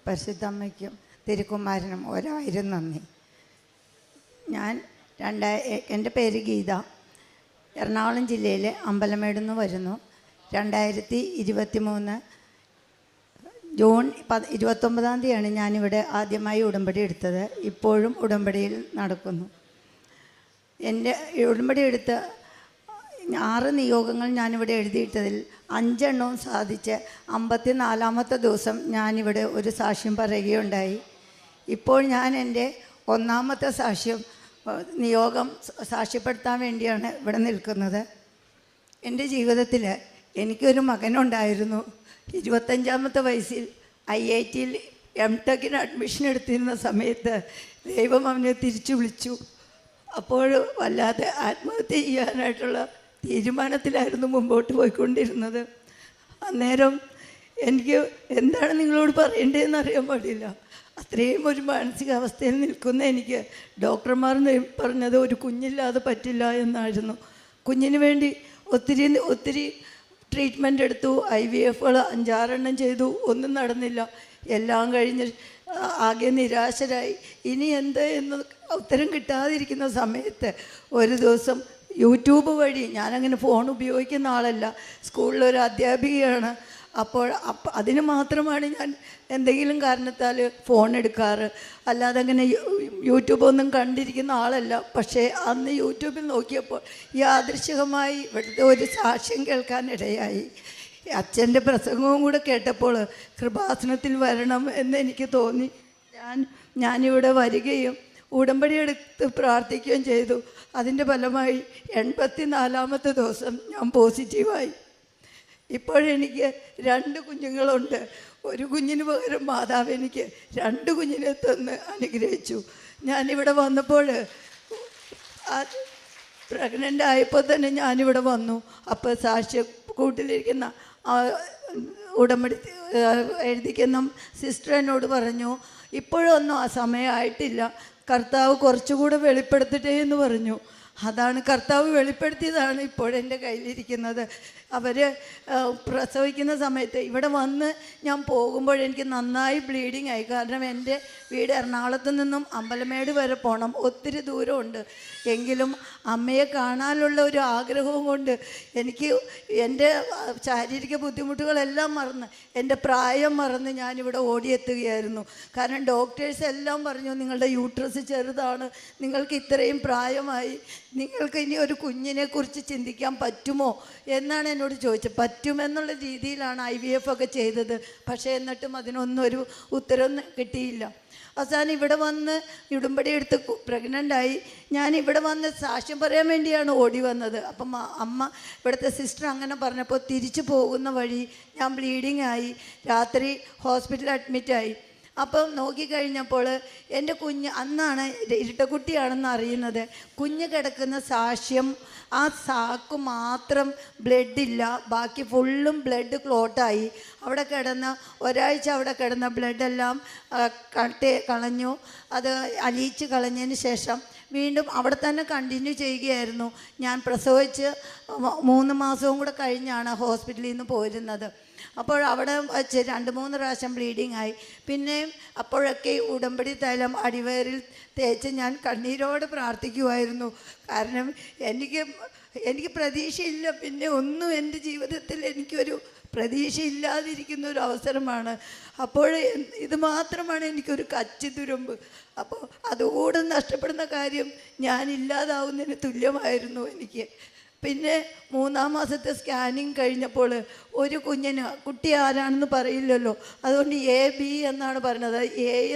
പരിശുദ്ധമ്മയ്ക്കും തിരുക്കുമാരനും 1000 നന്ദി. ഞാൻ എൻ്റെ പേര് ഗീത. എറണാകുളം ജില്ലയിലെ അമ്പലമേട് നിന്ന് വരുന്നു. 2023 ജൂൺ 29 തീയതിയാണ് ഞാനിവിടെ ആദ്യമായി ഉടമ്പടി എടുത്തത്. ഇപ്പോഴും ഉടമ്പടിയിൽ നടക്കുന്നു. എൻ്റെ ഉടമ്പടി എടുത്ത 6 നിയോഗങ്ങൾ ഞാനിവിടെ എഴുതിയിട്ടതിൽ 5 എണ്ണവും സാധിച്ച് 54-ാമത്തെ ദിവസം ഞാനിവിടെ ഒരു സാക്ഷ്യം പറയുകയുണ്ടായി. ഇപ്പോൾ ഞാൻ എൻ്റെ 1-ാമത്തെ നിയോഗം സാക്ഷ്യപ്പെടുത്താൻ വേണ്ടിയാണ് ഇവിടെ നിൽക്കുന്നത്. എൻ്റെ ജീവിതത്തിൽ എനിക്കൊരു മകനുണ്ടായിരുന്നു. 25-ാമത്തെ വയസ്സിൽ IIT-യിൽ M.Tech-ന് അഡ്മിഷൻ എടുത്തിരുന്ന സമയത്ത് ദൈവം അവനെ തിരിച്ചു വിളിച്ചു. അപ്പോൾ വല്ലാതെ ആത്മഹത്യ ചെയ്യാനായിട്ടുള്ള തീരുമാനത്തിലായിരുന്നു മുമ്പോട്ട് പോയിക്കൊണ്ടിരുന്നത്. അന്നേരം എനിക്ക് എന്താണ് നിങ്ങളോട് പറയേണ്ടതെന്ന് അറിയാൻ പാടില്ല. അത്രയും ഒരു മാനസികാവസ്ഥയിൽ നിൽക്കുന്ന എനിക്ക് ഡോക്ടർമാർ പറഞ്ഞത് ഒരു കുഞ്ഞില്ലാതെ പറ്റില്ല എന്നായിരുന്നു. കുഞ്ഞിന് വേണ്ടി ഒത്തിരി ട്രീറ്റ്മെൻ്റ് എടുത്തു. IVF-കൾ 5-6 എണ്ണം ചെയ്തു. ഒന്നും നടന്നില്ല. എല്ലാം കഴിഞ്ഞ് ആകെ നിരാശരായി. ഇനി എന്ത് എന്ന് ഉത്തരം കിട്ടാതിരിക്കുന്ന സമയത്ത് ഒരു ദിവസം യൂട്യൂബ് വഴി, ഞാനങ്ങനെ ഫോൺ ഉപയോഗിക്കുന്ന ആളല്ല, സ്കൂളിലൊരു അധ്യാപികയാണ്. അപ്പോൾ അതിന് മാത്രമാണ് ഞാൻ എന്തെങ്കിലും കാരണത്താൽ ഫോൺ എടുക്കാറ്. അല്ലാതെ അങ്ങനെ യൂട്യൂബൊന്നും കണ്ടിരിക്കുന്ന ആളല്ല. പക്ഷേ അന്ന് യൂട്യൂബിൽ നോക്കിയപ്പോൾ യാദൃശ്ചികമായി ഇവിടുത്തെ ഒരു സാക്ഷ്യം കേൾക്കാനിടയായി. അച്ഛൻ്റെ പ്രസംഗവും കൂടെ കേട്ടപ്പോൾ കൃപാസനത്തിൽ വരണം എന്ന് എനിക്ക് തോന്നി. ഞാനിവിടെ വരികയും ഉടമ്പടി എടുത്ത് പ്രാർത്ഥിക്കുകയും ചെയ്തു. അതിൻ്റെ ഫലമായി 84-ാമത്തെ ദിവസം ഞാൻ പോസിറ്റീവായി. ഇപ്പോഴെനിക്ക് 2 കുഞ്ഞുങ്ങളുണ്ട്. ഒരു കുഞ്ഞിന് പകരം മാതാവ് എനിക്ക് 2 കുഞ്ഞിനെ തന്ന് അനുഗ്രഹിച്ചു. ഞാനിവിടെ വന്നപ്പോൾ പ്രഗ്നൻ്റ് ആയപ്പോൾ തന്നെ ഞാനിവിടെ വന്നു. അപ്പോൾ സാക്ഷ്യ കൂട്ടിലിരിക്കുന്ന ഉടമ്പടി എഴുതിക്കുന്ന സിസ്റ്റർ എന്നോട് പറഞ്ഞു, ഇപ്പോഴൊന്നും ആ സമയമായിട്ടില്ല, കർത്താവ് കുറച്ചുകൂടെ വെളിപ്പെടുത്തട്ടെ എന്ന് പറഞ്ഞു. അതാണ് കർത്താവ് വെളിപ്പെടുത്തിയതാണ് ഇപ്പോഴെൻ്റെ കയ്യിലിരിക്കുന്നത്. അവർ പ്രസവിക്കുന്ന സമയത്ത് ഇവിടെ വന്ന് ഞാൻ പോകുമ്പോഴെനിക്ക് നന്നായി ബ്ലീഡിങ് ആയി. കാരണം എൻ്റെ വീട് എറണാകുളത്ത് നിന്നും അമ്പലമേട് വരെ പോകണം, ഒത്തിരി ദൂരമുണ്ട്. എങ്കിലും അമ്മയെ കാണാനുള്ള ഒരു ആഗ്രഹവും കൊണ്ട് എനിക്ക് എൻ്റെ ശാരീരിക ബുദ്ധിമുട്ടുകളെല്ലാം മറന്ന്, എൻ്റെ പ്രായം മറന്ന് ഞാനിവിടെ ഓടിയെത്തുകയായിരുന്നു. കാരണം ഡോക്ടേഴ്സ് എല്ലാം പറഞ്ഞു, നിങ്ങളുടെ യൂട്രസ് ചെറുതാണ്, നിങ്ങൾക്ക് ഇത്രയും പ്രായമായി, നിങ്ങൾക്ക് ഇനി ഒരു കുഞ്ഞിനെക്കുറിച്ച് ചിന്തിക്കാൻ പറ്റുമോ എന്നാണ് എന്നോട് ചോദിച്ചത്. പറ്റുമെന്നുള്ള രീതിയിലാണ് IVF ഒക്കെ ചെയ്തത്. പക്ഷേ എന്നിട്ടും അതിനൊന്നും ഒരു ഉത്തരം കിട്ടിയില്ല. അവസാനം ഇവിടെ വന്ന് ഉടമ്പടി എടുത്ത് പ്രഗ്നൻ്റായി. ഞാൻ ഇവിടെ വന്ന് സാക്ഷ്യം പറയാൻ വേണ്ടിയാണ് ഓടി വന്നത്. അപ്പം അമ്മ ഇവിടുത്തെ സിസ്റ്റർ അങ്ങനെ പറഞ്ഞപ്പോൾ തിരിച്ചു പോകുന്ന വഴി ഞാൻ ബ്ലീഡിങ് ആയി. രാത്രി ഹോസ്പിറ്റലിൽ അഡ്മിറ്റായി. അപ്പം നോക്കിക്കഴിഞ്ഞപ്പോൾ എൻ്റെ കുഞ്ഞ്, അന്നാണ് ഇരട്ടക്കുട്ടിയാണെന്ന് അറിയുന്നത്. കുഞ്ഞ് കിടക്കുന്ന സാക്ഷ്യം, ആ സാക്ക് മാത്രം ബ്ലഡില്ല, ബാക്കി ഫുള്ളും ബ്ലഡ് ക്ലോട്ടായി. അവിടെ കിടന്ന ഒരാഴ്ച അവിടെ കിടന്ന ബ്ലഡെല്ലാം കളഞ്ഞു. അത് അലിയിച്ച് കളഞ്ഞതിന് ശേഷം വീണ്ടും അവിടെ തന്നെ കണ്ടിന്യൂ ചെയ്യുകയായിരുന്നു. ഞാൻ പ്രസവിച്ച് 3 മാസവും കൂടെ കഴിഞ്ഞാണ് ഹോസ്പിറ്റലിൽ നിന്ന് പോരുന്നത്. അപ്പോൾ അവിടെ വച്ച് 2-3 പ്രാവശ്യം ബ്ലീഡിങ് ആയി. പിന്നെയും അപ്പോഴൊക്കെ ഉടമ്പടി തൈലം അടിവയറിൽ തേച്ച് ഞാൻ കണ്ണീരോടെ പ്രാർത്ഥിക്കുമായിരുന്നു. കാരണം എനിക്ക് പ്രതീക്ഷയില്ല. പിന്നെ ഒന്നും എൻ്റെ ജീവിതത്തിൽ എനിക്കൊരു പ്രതീക്ഷയില്ലാതിരിക്കുന്ന ഒരു അവസരമാണ്. അപ്പോൾ ഇത് മാത്രമാണ് എനിക്കൊരു കച്ചിത്തുരുമ്പ്. അപ്പോൾ അതുകൂടെ നഷ്ടപ്പെടുന്ന കാര്യം ഞാനില്ലാതാവുന്നതിന് തുല്യമായിരുന്നു എനിക്ക്. പിന്നെ 3-ാം മാസത്തെ സ്കാനിങ് കഴിഞ്ഞപ്പോൾ ഒരു കുട്ടി ആരാണെന്ന് പറയില്ലല്ലോ, അതുകൊണ്ട് AB എന്നാണ് പറയുന്നത്.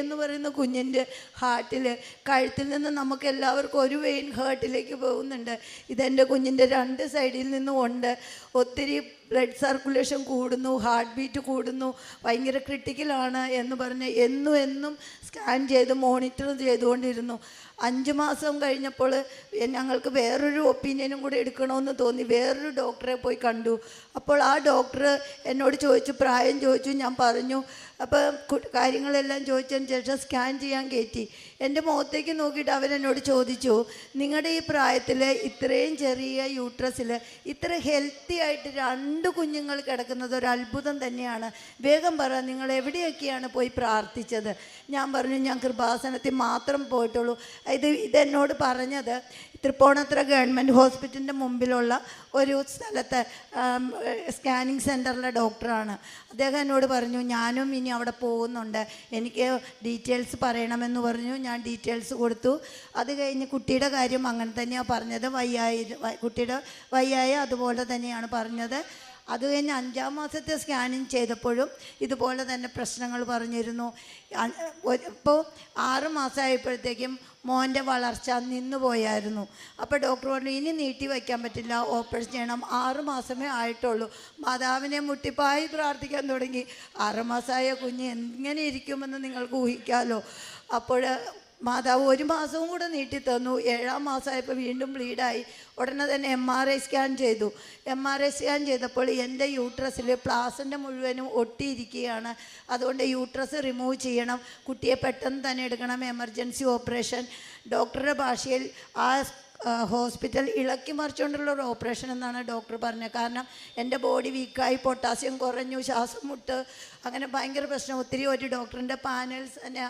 എന്ന് പറയുന്ന കുഞ്ഞിൻ്റെ ഹാർട്ടിൽ, കഴുത്തിൽ നിന്ന് നമുക്ക് എല്ലാവർക്കും ഒരു വെയിൻ ഹാർട്ടിലേക്ക് പോകുന്നുണ്ട്. ഇതെൻ്റെ കുഞ്ഞിൻ്റെ 2 സൈഡിൽ നിന്നും ഉണ്ട്. ഒത്തിരി ബ്ലഡ് സർക്കുലേഷൻ കൂടുന്നു, ഹാർട്ട് ബീറ്റ് കൂടുന്നു, ഭയങ്കര ക്രിട്ടിക്കലാണ് എന്ന് പറഞ്ഞ് എന്നും സ്കാൻ ചെയ്ത് മോണിറ്റർ ചെയ്തുകൊണ്ടിരുന്നു. 5 മാസം കഴിഞ്ഞപ്പോൾ ഞങ്ങൾക്ക് വേറൊരു ഒപ്പീനിയനും കൂടെ എടുക്കണമെന്ന് തോന്നി. വേറൊരു ഡോക്ടറെ പോയി കണ്ടു. അപ്പോൾ ആ ഡോക്ടർ എന്നോട് ചോദിച്ചു, പ്രായം ചോദിച്ചു. ഞാൻ പറഞ്ഞു അപ്പോൾ കാര്യങ്ങളെല്ലാം ചോദിച്ചതിന് ശേഷം സ്കാൻ ചെയ്യാൻ കയറ്റി. എൻ്റെ മുഖത്തേക്ക് നോക്കിയിട്ട് അവരെന്നോട് ചോദിച്ചു, നിങ്ങളുടെ ഈ പ്രായത്തിൽ ഇത്രയും ചെറിയ യൂട്രസിൽ ഇത്ര ഹെൽത്തി ആയിട്ട് 2 കുഞ്ഞുങ്ങൾ കിടക്കുന്നത് ഒരു അത്ഭുതം തന്നെയാണ്. വേഗം പറ, നിങ്ങൾ എവിടെയൊക്കെയാണ് പോയി പ്രാർത്ഥിച്ചത്? ഞാൻ പറഞ്ഞു, ഞാൻ കൃപാസനത്തിൽ മാത്രം പോയിട്ടുള്ളൂ. ഇതെന്നോട് പറഞ്ഞത് തൃപ്പൂണിത്തുറ ഗവൺമെൻറ് ഹോസ്പിറ്റലിൻ്റെ മുമ്പിലുള്ള ഒരു സ്ഥലത്തെ സ്കാനിങ് സെൻറ്ററിലെ ഡോക്ടറാണ്. അദ്ദേഹം എന്നോട് പറഞ്ഞു, ഞാനും ഇനി അവിടെ പോകുന്നുണ്ട്, എനിക്ക് ഡീറ്റെയിൽസ് പറയണമെന്ന് പറഞ്ഞു. ഞാൻ ഡീറ്റെയിൽസ് കൊടുത്തു. അത് കഴിഞ്ഞ് കുട്ടിയുടെ കാര്യം അങ്ങനെ തന്നെയാണ് പറഞ്ഞത്. കുട്ടിയുടെ വയ്യായ അതുപോലെ തന്നെയാണ് പറഞ്ഞത്. അത് കഴിഞ്ഞ് 5-ാം മാസത്തെ സ്കാനിങ് ചെയ്തപ്പോഴും ഇതുപോലെ തന്നെ പ്രശ്നങ്ങൾ പറഞ്ഞിരുന്നു. ഇപ്പോൾ 6 മാസമായപ്പോഴത്തേക്കും മോൻ്റെ വളർച്ച നിന്നു പോയായിരുന്നു. അപ്പോൾ ഡോക്ടർ പറഞ്ഞു, ഇനി നീട്ടി വയ്ക്കാൻ പറ്റില്ല, ഓപ്പറേഷൻ ചെയ്യണം. 6 മാസമേ ആയിട്ടുള്ളൂ. മാതാവിനെ മുട്ടിപ്പായി പ്രാർത്ഥിക്കാൻ തുടങ്ങി. 6 മാസമായ കുഞ്ഞ് എങ്ങനെ ഇരിക്കുമെന്ന് നിങ്ങൾക്ക് ഊഹിക്കാമല്ലോ. അപ്പോൾ മാതാവ് 1 മാസവും കൂടെ നീട്ടി തന്നു. 7-ാം മാസമായപ്പോൾ വീണ്ടും ബ്ലീഡായി. ഉടനെ തന്നെ MRI സ്കാൻ ചെയ്തു. MRI സ്കാൻ ചെയ്തപ്പോൾ എൻ്റെ യൂട്രസിൽ പ്ലാസൻ്റ മുഴുവനും ഒട്ടിയിരിക്കുകയാണ്. അതുകൊണ്ട് യൂട്രസ് റിമൂവ് ചെയ്യണം, കുട്ടിയെ പെട്ടെന്ന് തന്നെ എടുക്കണം, എമർജൻസി ഓപ്പറേഷൻ. ഡോക്ടറുടെ ഭാഷയിൽ ആ ഹോസ്പിറ്റൽ ഇളക്കി മറിച്ചുകൊണ്ടുള്ള ഒരു ഓപ്പറേഷൻ എന്നാണ് ഡോക്ടർ പറഞ്ഞത്. കാരണം എൻ്റെ ബോഡി വീക്കായി, പൊട്ടാസ്യം കുറഞ്ഞു, ശ്വാസം മുട്ട്, അങ്ങനെ ഭയങ്കര പ്രശ്നം. ഒരു ഡോക്ടറിൻ്റെ പാനൽസ് തന്നെ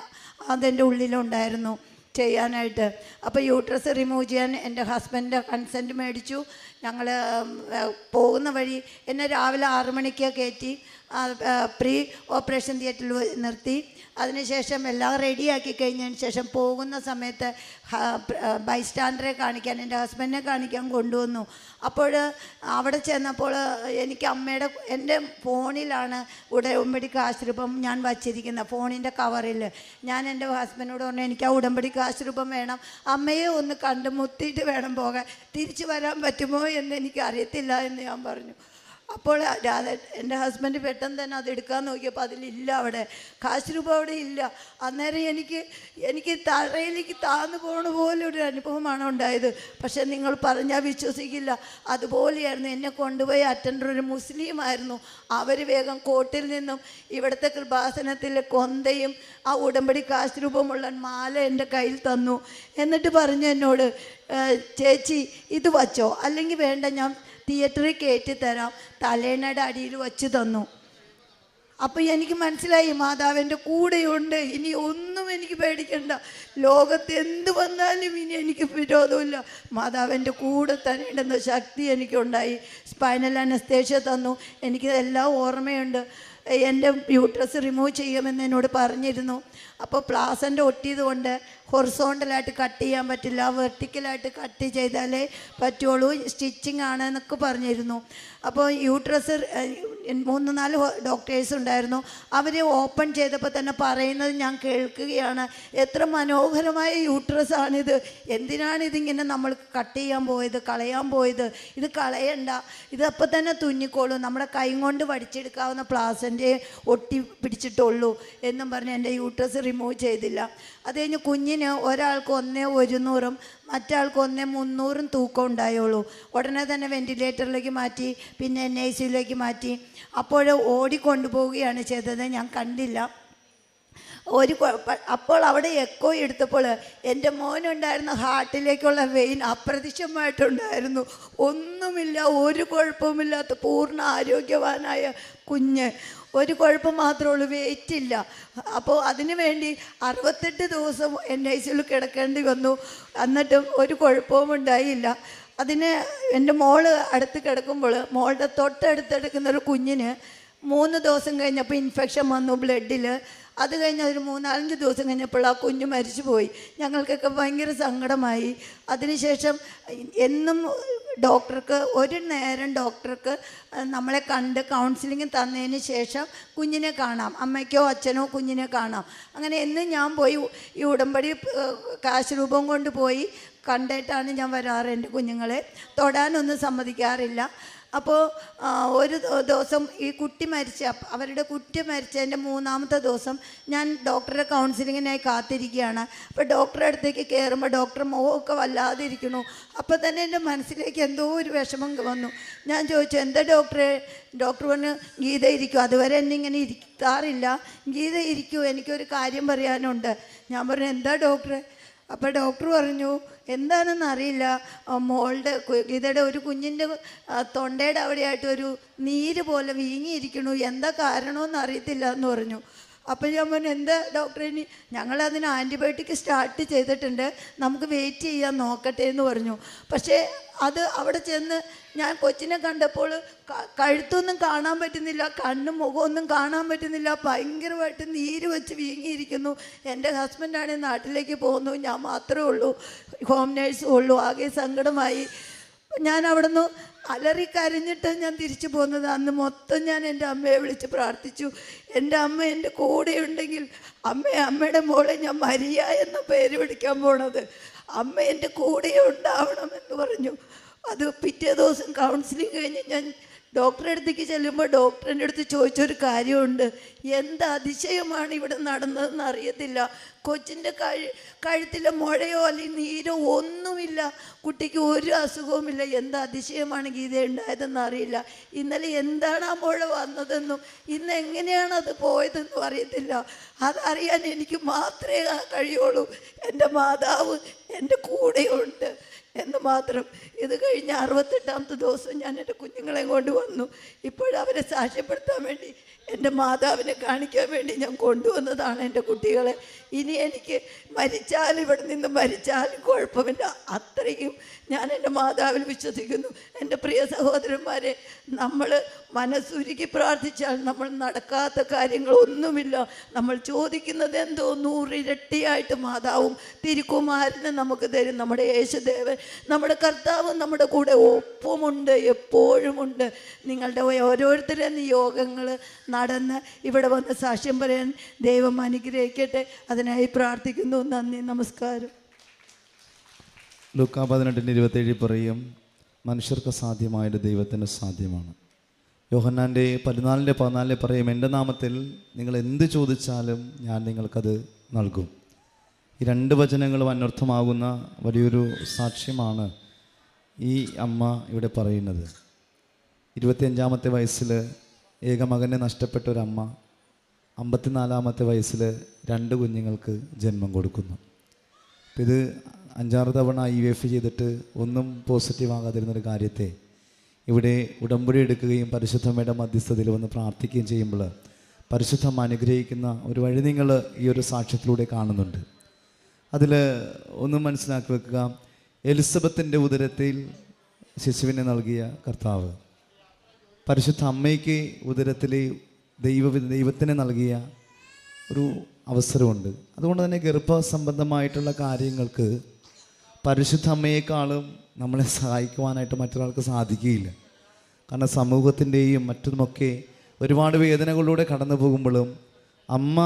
അതിൻ്റെ ഉള്ളിലുണ്ടായിരുന്നു ചെയ്യാനായിട്ട്. അപ്പോൾ യൂട്രസ് റിമൂവ് ചെയ്യാൻ എൻ്റെ ഹസ്ബൻഡിൻ്റെ കൺസെൻറ്റ് മേടിച്ചു. ഞങ്ങൾ പോകുന്ന വഴി എന്നെ രാവിലെ 6 മണിക്ക് കയറ്റി പ്രീ ഓപ്പറേഷൻ തിയേറ്ററിൽ നിർത്തി. അതിനുശേഷം എല്ലാം റെഡിയാക്കി കഴിഞ്ഞതിന് ശേഷം പോകുന്ന സമയത്ത് ബൈസ്റ്റാൻഡറെ കാണിക്കാൻ, എൻ്റെ ഹസ്ബൻഡിനെ കാണിക്കാൻ കൊണ്ടുവന്നു. അപ്പോൾ അവിടെ ചെന്നപ്പോൾ എനിക്ക് എൻ്റെ ഫോണിലാണ് ഉടമ്പടി കാശുരൂപം ഞാൻ വച്ചിരിക്കുന്നത്, ഫോണിൻ്റെ കവറിൽ. ഞാൻ എൻ്റെ ഹസ്ബൻഡിനോട് പറഞ്ഞു, എനിക്ക് ആ ഉടമ്പടി കാശുരൂപം വേണം, അമ്മയെ ഒന്ന് കണ്ട് മുത്തിയിട്ട് വേണം പോകാൻ, തിരിച്ചു വരാൻ പറ്റുമോ എന്ന് എനിക്ക് അറിയത്തില്ല എന്ന് ഞാൻ പറഞ്ഞു. അപ്പോൾ എൻ്റെ ഹസ്ബൻഡ് പെട്ടെന്ന് തന്നെ അത് എടുക്കാൻ നോക്കിയപ്പോൾ അതിലില്ല, അവിടെ കാശ് രൂപ അവിടെ ഇല്ല. അന്നേരം എനിക്ക് തറയിലേക്ക് താന്നു പോകണ പോലെ ഒരു അനുഭവമാണ് ഉണ്ടായത്. പക്ഷേ നിങ്ങൾ പറഞ്ഞാൽ വിശ്വസിക്കില്ല, അതുപോലെയായിരുന്നു. എന്നെ കൊണ്ടുപോയി അറ്റൻഡർ ഒരു മുസ്ലിമായിരുന്നു. അവർ വേഗം കോട്ടിൽ നിന്നും ഇവിടുത്തെ കൃപാസനത്തിലെ കൊന്തയും ആ ഉടമ്പടി കാശ് രൂപമുള്ള മാല എൻ്റെ കയ്യിൽ തന്നു. എന്നിട്ട് പറഞ്ഞു എന്നോട്, ചേച്ചി ഇത് വച്ചോ, അല്ലെങ്കിൽ വേണ്ട, ഞാൻ തിയേറ്ററിൽ കയറ്റി തരാം, തലേണയുടെ അടിയിൽ വച്ച് തന്നു. അപ്പോൾ എനിക്ക് മനസ്സിലായി, മാതാവിൻ്റെ കൂടെയുണ്ട്, ഇനി ഒന്നും എനിക്ക് പേടിക്കണ്ട, ലോകത്ത് എന്ത് വന്നാലും ഇനി എനിക്ക് വിരോധമില്ല, മാതാവിൻ്റെ കൂടെ തന്നെ ഉണ്ടെന്ന ശക്തി എനിക്കുണ്ടായി. സ്പൈനൽ അനസ്തേഷ്യ തന്നു. എനിക്ക് എല്ലാം ഓർമ്മയുണ്ട്. എൻ്റെ യൂട്രസ് റിമൂവ് ചെയ്യുമെന്ന് എന്നോട് പറഞ്ഞിരുന്നു. അപ്പോൾ പ്ലാസൻ്റ് ഒട്ടിയത് കൊണ്ട് ഹൊറിസോണ്ടലായിട്ട് കട്ട് ചെയ്യാൻ പറ്റില്ല, വെർട്ടിക്കലായിട്ട് കട്ട് ചെയ്താലേ പറ്റുള്ളൂ, സ്റ്റിച്ചിങ് ആണ് എന്നൊക്കെ പറഞ്ഞിരുന്നു. അപ്പോൾ യൂട്രസ് 3-4 ഡോക്ടേഴ്സ് ഉണ്ടായിരുന്നു. അവർ ഓപ്പൺ ചെയ്തപ്പോൾ തന്നെ പറയുന്നത് ഞാൻ കേൾക്കുകയാണ്, എത്ര മനോഹരമായ യൂട്രസാണിത്, എന്തിനാണ് ഇതിങ്ങനെ നമ്മൾ കട്ട് ചെയ്യാൻ പോയത്, കളയാൻ പോയത്, ഇത് കളയണ്ട, ഇതപ്പോൾ തന്നെ തുന്നിക്കോളും, നമ്മുടെ കൈ കൊണ്ട് വടിച്ചെടുക്കാവുന്ന പ്ലാസൻ്റെ ഒട്ടി പിടിച്ചിട്ടുള്ളൂ എന്നും പറഞ്ഞ് എൻ്റെ യൂട്രസ് റിമൂവ് ചെയ്തില്ല. അത് കഴിഞ്ഞ് കുഞ്ഞിന് ഒരാൾക്ക് 1/100 മറ്റാൾക്ക് 1/300 തൂക്കം ഉണ്ടായുള്ളൂ. ഉടനെ തന്നെ വെൻറ്റിലേറ്ററിലേക്ക് മാറ്റി, പിന്നെ NICUലേക്ക് മാറ്റി. അപ്പോൾ ഓടിക്കൊണ്ടുപോവുകയാണ് ചെയ്തത്, ഞാൻ കണ്ടില്ല. അപ്പോൾ അവിടെ എക്കോ എടുത്തപ്പോൾ എൻ്റെ മോനുണ്ടായിരുന്ന ഹാർട്ടിലേക്കുള്ള വെയിൻ അപ്രത്യക്ഷമായിട്ടുണ്ടായിരുന്നു. ഒന്നുമില്ല, ഒരു കുഴപ്പമില്ലാത്ത പൂർണ്ണ ആരോഗ്യവാനായ കുഞ്ഞ്. ഒരു കുഴപ്പം മാത്രമേ ഉള്ളൂ, വെയിറ്റില്ല. അപ്പോൾ അതിനു വേണ്ടി 68 ദിവസം NICUയിൽ കിടക്കേണ്ടി വന്നു. എന്നിട്ടും ഒരു കുഴപ്പവും ഉണ്ടായില്ല. അതിന് എൻ്റെ മോള് അടുത്ത് കിടക്കുമ്പോൾ മോളുടെ തൊട്ടടുത്തെടുക്കുന്നൊരു കുഞ്ഞിന് 3 ദിവസം കഴിഞ്ഞപ്പോൾ ഇൻഫെക്ഷൻ വന്നു ബ്ലഡിൽ. അത് കഴിഞ്ഞ് ഒരു 3-4 ദിവസം കഴിഞ്ഞപ്പോൾ ആ കുഞ്ഞ് മരിച്ചു പോയി. ഞങ്ങൾക്കൊക്കെ ഭയങ്കര സങ്കടമായി. അതിനുശേഷം എന്നും ഒരു നേരം ഡോക്ടർക്ക് നമ്മളെ കണ്ട് കൗൺസിലിംഗ് തന്നതിന് ശേഷം കുഞ്ഞിനെ കാണാം, അമ്മയ്ക്കോ അച്ഛനോ കുഞ്ഞിനെ കാണാം. അങ്ങനെ എന്നും ഞാൻ പോയി ഈ ഉടമ്പടി കാശ് രൂപം കൊണ്ട് പോയി കണ്ടിട്ടാണ് ഞാൻ വരാറ്. എൻ്റെ കുഞ്ഞുങ്ങളെ തൊടാനൊന്നും സമ്മതിക്കാറില്ല. അപ്പോൾ ഒരു ദിവസം ഈ കുട്ടി അവരുടെ കുട്ടി മരിച്ചതിൻ്റെ 3-ാമത്തെ ദിവസം ഞാൻ ഡോക്ടറുടെ കൗൺസിലിങ്ങിനായി കാത്തിരിക്കുകയാണ്. അപ്പോൾ ഡോക്ടറുടെ അടുത്തേക്ക് കയറുമ്പോൾ ഡോക്ടർ മുഖമൊക്കെ വല്ലാതെ ഇരിക്കണു. അപ്പോൾ തന്നെ എൻ്റെ മനസ്സിലേക്ക് എന്തോ ഒരു വിഷമം വന്നു. ഞാൻ ചോദിച്ചു, എന്താ ഡോക്ടറെ? ഡോക്ടർ പറഞ്ഞു, ഗീത ഇരിക്കും. അതുവരെ എന്നെ ഇങ്ങനെ ഇരുത്താറില്ല. ഗീത ഇരിക്കൂ, എനിക്കൊരു കാര്യം പറയാനുണ്ട്. ഞാൻ പറഞ്ഞു, എന്താ ഡോക്ടറെ? അപ്പോൾ ഡോക്ടർ പറഞ്ഞു, എന്താണെന്ന് അറിയില്ല, ഗീതയുടെ ഒരു കുഞ്ഞിൻ്റെ തൊണ്ടയുടെ അവിടെയായിട്ട് ഒരു നീര് പോലെ വീങ്ങിയിരിക്കണു, എന്താ കാരണമെന്ന് അറിയത്തില്ല എന്ന് പറഞ്ഞു. അപ്പോൾ ഞാൻ പറഞ്ഞു, എന്താ ഡോക്ടറെ? ഇനി ഞങ്ങളതിന് ആൻറ്റിബയോട്ടിക് സ്റ്റാർട്ട് ചെയ്തിട്ടുണ്ട്, നമുക്ക് വെയിറ്റ് ചെയ്യാൻ നോക്കട്ടെ എന്ന് പറഞ്ഞു. പക്ഷേ അത് അവിടെ ചെന്ന് ഞാൻ കൊച്ചിനെ കണ്ടപ്പോൾ കഴുത്തൊന്നും കാണാൻ പറ്റുന്നില്ല, കണ്ണും മുഖമൊന്നും കാണാൻ പറ്റുന്നില്ല, ഭയങ്കരമായിട്ട് നീര് വെച്ച് വീങ്ങിയിരിക്കുന്നു. എൻ്റെ ഹസ്ബൻഡാണെങ്കിൽ നാട്ടിലേക്ക് പോകുന്നു, ഞാൻ മാത്രമേ ഉള്ളൂ, ഹോം നേഴ്സും ഉള്ളൂ. ആകെ സങ്കടമായി. ഞാൻ അവിടെ നിന്ന് അലറിക്കരഞ്ഞിട്ട് ഞാൻ തിരിച്ചു പോകുന്നത്. അന്ന് മൊത്തം ഞാൻ എൻ്റെ അമ്മയെ വിളിച്ച് പ്രാർത്ഥിച്ചു. എൻ്റെ അമ്മ എൻ്റെ കൂടെ ഉണ്ടെങ്കിൽ അമ്മയുടെ മോളെ ഞാൻ മരിയ എന്ന പേര് വിളിക്കാൻ പോണത്, അമ്മ എൻ്റെ കൂടെ ഉണ്ടാവണമെന്ന് പറഞ്ഞു. അത് പിറ്റേ ദിവസം കൗൺസിലിംഗ് കഴിഞ്ഞ് ഞാൻ ഡോക്ടറെ അടുത്തേക്ക് ചെല്ലുമ്പോൾ ഡോക്ടറിൻ്റെ അടുത്ത് ചോദിച്ചൊരു കാര്യമുണ്ട്, എന്ത് അതിശയമാണ് ഇവിടെ നടന്നതെന്ന് അറിയത്തില്ല. കൊച്ചിൻ്റെ കഴുത്തിലെ മുഴയോ അല്ലെങ്കിൽ നീരോ ഒന്നുമില്ല, കുട്ടിക്ക് ഒരു അസുഖവുമില്ല, എന്ത് അതിശയമാണ് ഗീത ഉണ്ടായതെന്ന് അറിയില്ല. ഇന്നലെ എന്താണ് ആ മുഴ വന്നതെന്നും ഇന്ന് എങ്ങനെയാണ് അത് പോയതെന്നും അറിയത്തില്ല. അതറിയാൻ എനിക്ക് മാത്രമേ കഴിയുള്ളൂ. എൻ്റെ മാതാവ് എൻ്റെ കൂടെയുണ്ട് എന്ന് മാത്രം. ഇത് കഴിഞ്ഞ് 68-ാമത്തെ ദിവസം ഞാൻ എൻ്റെ കുഞ്ഞുങ്ങളെ കൊണ്ട് വന്നു. ഇപ്പോഴവരെ സാക്ഷ്യപ്പെടുത്താൻ വേണ്ടി, എൻ്റെ മാതാവിനെ കാണിക്കാൻ വേണ്ടി ഞാൻ കൊണ്ടുവന്നതാണ് എൻ്റെ കുട്ടികളെ. ഇനി എനിക്ക് ഇവിടെ നിന്ന് മരിച്ചാലും കുഴപ്പമില്ല, അത്രയും ഞാൻ എൻ്റെ മാതാവിൽ വിശ്വസിക്കുന്നു. എൻ്റെ പ്രിയ സഹോദരന്മാരെ, നമ്മൾ മനസ്സുരുക്കി പ്രാർത്ഥിച്ചാൽ നമ്മൾ നടക്കാത്ത കാര്യങ്ങളൊന്നുമില്ല. നമ്മൾ ചോദിക്കുന്നത് എന്തോ 100 ഇരട്ടിയായിട്ട് മാതാവും തിരുക്കുമാരനും നമുക്ക് തരും. നമ്മുടെ യേശുദേവൻ, നമ്മുടെ കർത്താവ് നമ്മുടെ കൂടെ ഒപ്പമുണ്ട്, എപ്പോഴുമുണ്ട്. നിങ്ങളുടെ ഓരോരുത്തരുടെ നിയോഗങ്ങൾ നടന്ന് ഇവിടെ വന്ന് സാക്ഷ്യം പറയാൻ ദൈവം അനുഗ്രഹിക്കട്ടെ. അതിനായി പ്രാർത്ഥിക്കുന്നു. നന്ദി, നമസ്കാരം. ലൂക്കാ 18:27 പറയും, മനുഷ്യർക്ക് സാധ്യമായത് ദൈവത്തിന് സാധ്യമാണ്. യോഹന്നാൻ്റെ 14:14 പറയും, എൻ്റെ നാമത്തിൽ നിങ്ങൾ എന്ത് ചോദിച്ചാലും ഞാൻ നിങ്ങൾക്കത് നൽകും. ഈ 2 വചനങ്ങളും അനർത്ഥമാകുന്ന വലിയൊരു സാക്ഷ്യമാണ് ഈ അമ്മ ഇവിടെ പറയുന്നത്. 25-ാമത്തെ വയസ്സിൽ ഏകമകനെ നഷ്ടപ്പെട്ട ഒരമ്മ 54-ാമത്തെ വയസ്സിൽ 2 കുഞ്ഞുങ്ങൾക്ക് ജന്മം കൊടുക്കുന്നു. ഇത് 5-6 തവണ IVF ചെയ്തിട്ട് ഒന്നും പോസിറ്റീവ് ആകാതിരുന്നൊരു കാര്യത്തെ ഇവിടെ ഉടമ്പടി എടുക്കുകയും പരിശുദ്ധമ്മയുടെ മധ്യസ്ഥതയിൽ വന്ന് പ്രാർത്ഥിക്കുകയും ചെയ്യുമ്പോൾ പരിശുദ്ധമ്മ അനുഗ്രഹിക്കുന്ന ഒരു വഴി നിങ്ങൾ ഈ ഒരു സാക്ഷ്യത്തിലൂടെ കാണുന്നുണ്ട്. അതിൽ ഒന്നും മനസ്സിലാക്കി വെക്കുക, എലിസബത്തിൻ്റെ ഉദരത്തിൽ ശിശുവിനെ നൽകിയ കർത്താവ് പരിശുദ്ധ അമ്മയ്ക്ക് ഉദരത്തിൽ ദൈവത്തിന് നൽകിയ ഒരു അവസരമുണ്ട്. അതുകൊണ്ട് തന്നെ ഗർഭസംബന്ധമായിട്ടുള്ള കാര്യങ്ങൾക്ക് പരിശുദ്ധ അമ്മയെക്കാളും നമ്മളെ സഹായിക്കുവാനായിട്ട് മറ്റൊരാൾക്ക് സാധിക്കുകയില്ല. കാരണം സമൂഹത്തിൻ്റെയും മറ്റുമൊക്കെ ഒരുപാട് വേദനകളിലൂടെ കടന്നു പോകുമ്പോഴും അമ്മ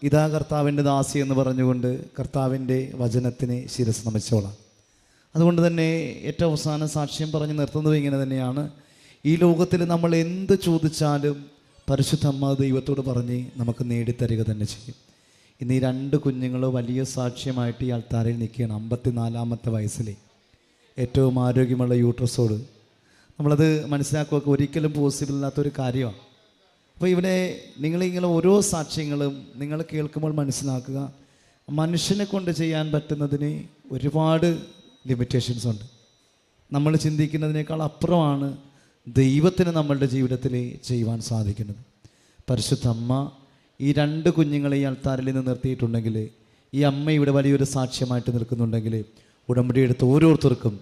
ഇതാ കർത്താവിൻ്റെ ദാസി എന്ന് പറഞ്ഞുകൊണ്ട് കർത്താവിൻ്റെ വചനത്തിന് ശിരസ് നമിച്ചോളാം. അതുകൊണ്ട് തന്നെ ഏറ്റവും അവസാന സാക്ഷ്യം പറഞ്ഞ് നിർത്തുന്നത് ഇങ്ങനെ തന്നെയാണ്. ഈ ലോകത്തിൽ നമ്മൾ എന്ത് ചോദിച്ചാലും പരിശുദ്ധ അമ്മ ദൈവത്തോട് പറഞ്ഞ് നമുക്ക് നേടിത്തരിക തന്നെ ചെയ്യും. ഇന്ന് ഈ 2 കുഞ്ഞുങ്ങൾ വലിയ സാക്ഷ്യമായിട്ട് ഈ അൾത്താരയിൽ നിൽക്കുകയാണ്. 54-ാമത്തെ വയസ്സിൽ ഏറ്റവും ആരോഗ്യമുള്ള യൂട്രസോട്. നമ്മളത് മനസ്സിലാക്കുക ഒരിക്കലും പോസിബിൾ അല്ലാത്തൊരു കാര്യമാണ്. അപ്പോൾ ഇവിടെ നിങ്ങളിങ്ങനെ ഓരോ സാക്ഷ്യങ്ങളും നിങ്ങൾ കേൾക്കുമ്പോൾ മനസ്സിലാക്കുക, മനുഷ്യനെ കൊണ്ട് ചെയ്യാൻ പറ്റുന്നതിന് ഒരുപാട് ലിമിറ്റേഷൻസ് ഉണ്ട്. നമ്മൾ ചിന്തിക്കുന്നതിനേക്കാൾ അപ്പുറമാണ് ദൈവത്തിന് നമ്മളുടെ ജീവിതത്തിൽ ചെയ്യുവാൻ സാധിക്കുന്നത്. പരിശുദ്ധ അമ്മ ഈ 2 കുഞ്ഞുങ്ങളെ ഈ അൾത്താരിൽ നിന്ന് നിർത്തിയിട്ടുണ്ടെങ്കിൽ, ഈ അമ്മ ഇവിടെ വലിയൊരു സാക്ഷ്യമായിട്ട് നിൽക്കുന്നുണ്ടെങ്കിൽ, ഉടമ്പടി എടുത്ത് ഓരോരുത്തർക്കും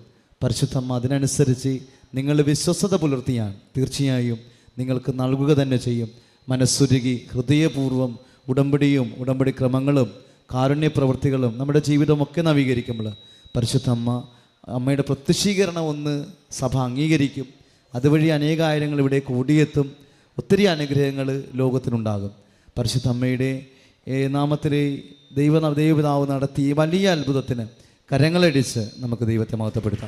പരിശുദ്ധ അമ്മ അതിനനുസരിച്ച് നിങ്ങൾ വിശ്വസ്തത പുലർത്തിയാൽ തീർച്ചയായും നിങ്ങൾക്ക് നൽകുക തന്നെ ചെയ്യും. മനസ്സുരുകി ഹൃദയപൂർവ്വം ഉടമ്പടിയും ഉടമ്പടി ക്രമങ്ങളും കാരുണ്യ പ്രവൃത്തികളും നമ്മുടെ ജീവിതമൊക്കെ നവീകരിക്കുമ്പോൾ പരിശുദ്ധ അമ്മയുടെ പ്രത്യക്ഷീകരണം ഒന്ന് സഭ അംഗീകരിക്കും. അതുവഴി അനേകായിരങ്ങൾ ഇവിടെ കൂടിയെത്തും. ഒത്തിരി അനുഗ്രഹങ്ങൾ ലോകത്തിനുണ്ടാകും. പരിശുദ്ധ അമ്മയുടെ നാമത്തിലെ ദൈവപിതാവ് നടത്തിയ വലിയ അത്ഭുതത്തിന് കരങ്ങളടിച്ച് നമുക്ക് ദൈവത്തെ മഹത്വപ്പെടുത്താം.